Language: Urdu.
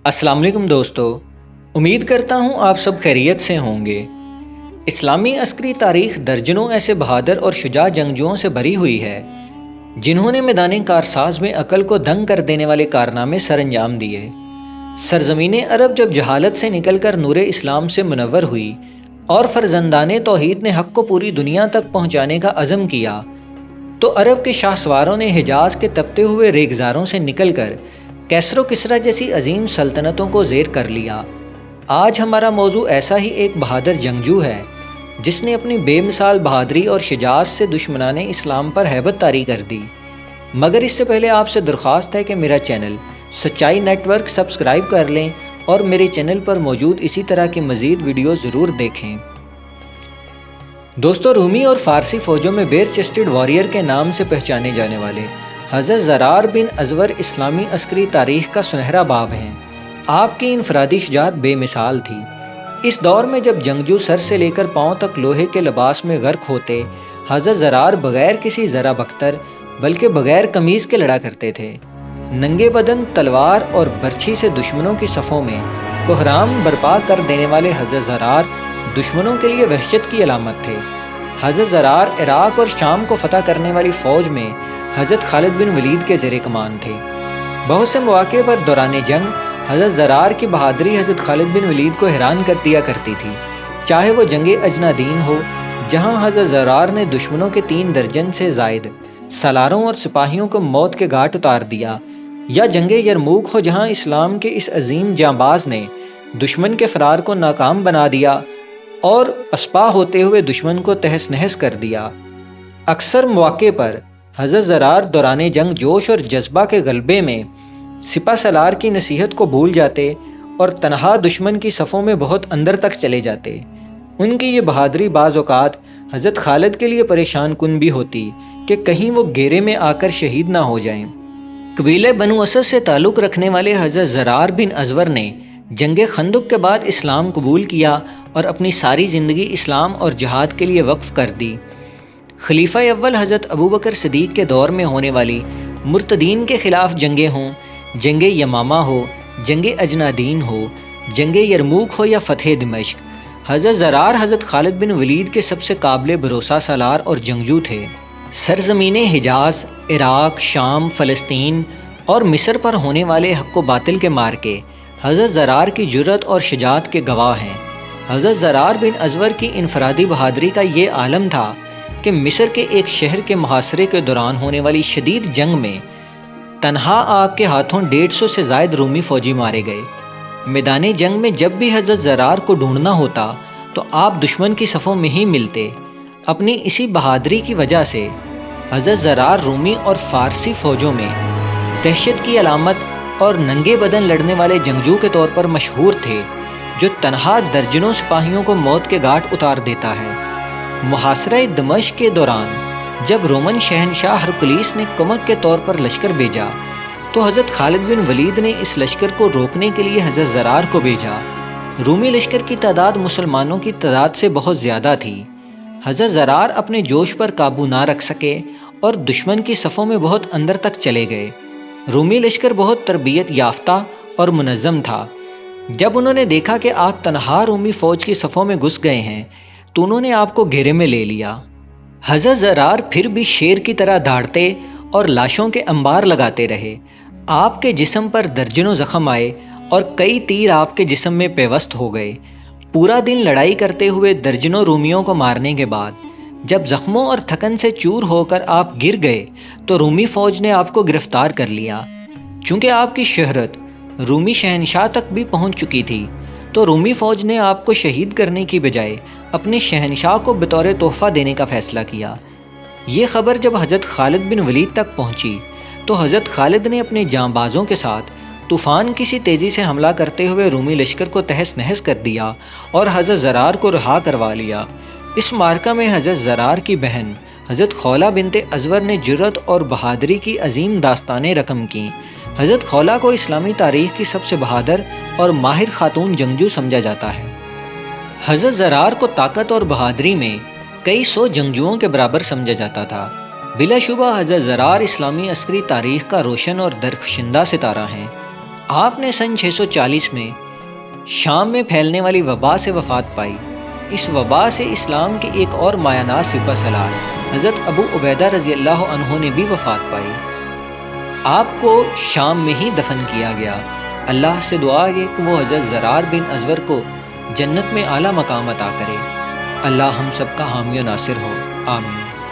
السلام علیکم دوستو، امید کرتا ہوں آپ سب خیریت سے ہوں گے۔ اسلامی عسکری تاریخ درجنوں ایسے بہادر اور شجاع جنگجوؤں سے بھری ہوئی ہے جنہوں نے میدان کارساز میں عقل کو دنگ کر دینے والے کارنامے سر انجام دیے۔ سرزمین عرب جب جہالت سے نکل کر نور اسلام سے منور ہوئی اور فرزندان توحید نے حق کو پوری دنیا تک پہنچانے کا عزم کیا تو عرب کے شاہ سواروں نے حجاز کے تپتے ہوئے ریگزاروں سے نکل کر کیسر و کسریٰ جیسی عظیم سلطنتوں کو زیر کر لیا۔ آج ہمارا موضوع ایسا ہی ایک بہادر جنگجو ہے جس نے اپنی بے مثال بہادری اور شجاعت سے دشمنان اسلام پر ہیبت طاری کر دی۔ مگر اس سے پہلے آپ سے درخواست ہے کہ میرا چینل سچائی نیٹ ورک سبسکرائب کر لیں اور میرے چینل پر موجود اسی طرح کی مزید ویڈیو ضرور دیکھیں۔ دوستو، رومی اور فارسی فوجوں میں بیر چیسٹڈ واریر کے نام سے پہچانے جانے والے حضرت زرار بن ازور اسلامی عسکری تاریخ کا سنہرا باب ہیں۔ آپ کی انفرادی شجاعت بے مثال تھی۔ اس دور میں جب جنگجو سر سے لے کر پاؤں تک لوہے کے لباس میں غرق ہوتے، حضرت زرار بغیر کسی ذرہ بختر بلکہ بغیر قمیض کے لڑا کرتے تھے۔ ننگے بدن تلوار اور برچھی سے دشمنوں کی صفوں میں کوہرام برپا کر دینے والے حضرت زرار دشمنوں کے لیے وحشت کی علامت تھے۔ حضرت زرار عراق اور شام کو فتح کرنے والی فوج میں حضرت خالد بن ولید کے زیر کمان تھے۔ بہت سے مواقع پر دوران جنگ حضرت زرار کی بہادری حضرت خالد بن ولید کو حیران کر دیا کرتی تھی، چاہے وہ جنگ اجنادین ہو جہاں حضرت زرار نے دشمنوں کے 3 درجن سے زائد سالاروں اور سپاہیوں کو موت کے گھاٹ اتار دیا، یا جنگ یرموک ہو جہاں اسلام کے اس عظیم جانباز نے دشمن کے فرار کو ناکام بنا دیا اور پسپا ہوتے ہوئے دشمن کو تہس نہس کر دیا۔ اکثر مواقع پر حضرت زرار دوران جنگ جوش اور جذبہ کے غلبے میں سپہ سالار کی نصیحت کو بھول جاتے اور تنہا دشمن کی صفوں میں بہت اندر تک چلے جاتے۔ ان کی یہ بہادری بعض اوقات حضرت خالد کے لیے پریشان کن بھی ہوتی کہ کہیں وہ گھیرے میں آ کر شہید نہ ہو جائیں۔ قبیلہ بنو اسد سے تعلق رکھنے والے حضرت زرار بن ازور نے جنگ خندق کے بعد اسلام قبول کیا اور اپنی ساری زندگی اسلام اور جہاد کے لیے وقف کر دی۔ خلیفہ اول حضرت ابوبکر صدیق کے دور میں ہونے والی مرتدین کے خلاف جنگیں ہوں، جنگ یمامہ ہو، جنگ اجنادین ہو، جنگ یرموک ہو یا فتح دمشق، حضرت زرار حضرت خالد بن ولید کے سب سے قابل بھروسہ سالار اور جنگجو تھے۔ سرزمین حجاز، عراق، شام، فلسطین اور مصر پر ہونے والے حق و باطل کے مارکے حضرت زرار کی جرأت اور شجاعت کے گواہ ہیں۔ حضرت زرار بن ازور کی انفرادی بہادری کا یہ عالم تھا کہ مصر کے ایک شہر کے محاصرے کے دوران ہونے والی شدید جنگ میں تنہا آپ کے ہاتھوں 150 سے زائد رومی فوجی مارے گئے۔ میدان جنگ میں جب بھی حضرت زرار کو ڈھونڈنا ہوتا تو آپ دشمن کی صفوں میں ہی ملتے۔ اپنی اسی بہادری کی وجہ سے حضرت زرار رومی اور فارسی فوجوں میں دہشت کی علامت اور ننگے بدن لڑنے والے جنگجو کے طور پر مشہور تھے، جو تنہا درجنوں سپاہیوں کو موت کے گھاٹ اتار دیتا ہے۔ محاصرہ دمشق کے دوران جب رومن شہنشاہ ہرکلیس نے کمک کے طور پر لشکر بھیجا تو حضرت خالد بن ولید نے اس لشکر کو روکنے کے لیے حضرت زرار کو بھیجا۔ رومی لشکر کی تعداد مسلمانوں کی تعداد سے بہت زیادہ تھی۔ حضرت زرار اپنے جوش پر قابو نہ رکھ سکے اور دشمن کی صفوں میں بہت اندر تک چلے گئے۔ رومی لشکر بہت تربیت یافتہ اور منظم تھا۔ جب انہوں نے دیکھا کہ آپ تنہا رومی فوج کی صفوں میں گھس گئے ہیں تو انہوں نے آپ کو گھیرے میں لے لیا۔ حضرت زرار پھر بھی شیر کی طرح دھاڑتے اور لاشوں کے انبار لگاتے رہے۔ آپ کے جسم پر درجنوں زخم آئے اور کئی تیر آپ کے جسم میں پیوست ہو گئے۔ پورا دن لڑائی کرتے ہوئے درجنوں رومیوں کو مارنے کے بعد جب زخموں اور تھکن سے چور ہو کر آپ گر گئے تو رومی فوج نے آپ کو گرفتار کر لیا۔ چونکہ آپ کی شہرت رومی شہنشاہ تک بھی پہنچ چکی تھی تو رومی فوج نے آپ کو شہید کرنے کی بجائے اپنے شہنشاہ کو بطور تحفہ دینے کا فیصلہ کیا۔ یہ خبر جب حضرت خالد بن ولید تک پہنچی تو حضرت خالد نے اپنے جانبازوں کے ساتھ طوفان کسی تیزی سے حملہ کرتے ہوئے رومی لشکر کو تہس نہس کر دیا اور حضرت زرار کو رہا کروا لیا۔ اس معرکہ میں حضرت زرار کی بہن حضرت خولہ بنت ازور نے جرأت اور بہادری کی عظیم داستانیں رقم کیں۔ حضرت خولہ کو اسلامی تاریخ کی سب سے بہادر اور ماہر خاتون جنگجو سمجھا جاتا ہے۔ حضرت زرار کو طاقت اور بہادری میں کئی 100 جنگجوؤں کے برابر سمجھا جاتا تھا۔ بلا شبہ حضرت زرار اسلامی عسکری تاریخ کا روشن اور درخشندہ ستارہ ہیں۔ آپ نے سن 640 میں شام میں پھیلنے والی وبا سے وفات پائی۔ اس وبا سے اسلام کے ایک اور مایہ ناز سپہ سالار حضرت ابو عبیدہ رضی اللہ عنہ نے بھی وفات پائی۔ آپ کو شام میں ہی دفن کیا گیا۔ اللہ سے دعا ہے کہ وہ حضرت زرار بن ازور کو جنت میں اعلیٰ مقام عطا کرے۔ اللہ ہم سب کا حامی و ناصر ہو، آمین۔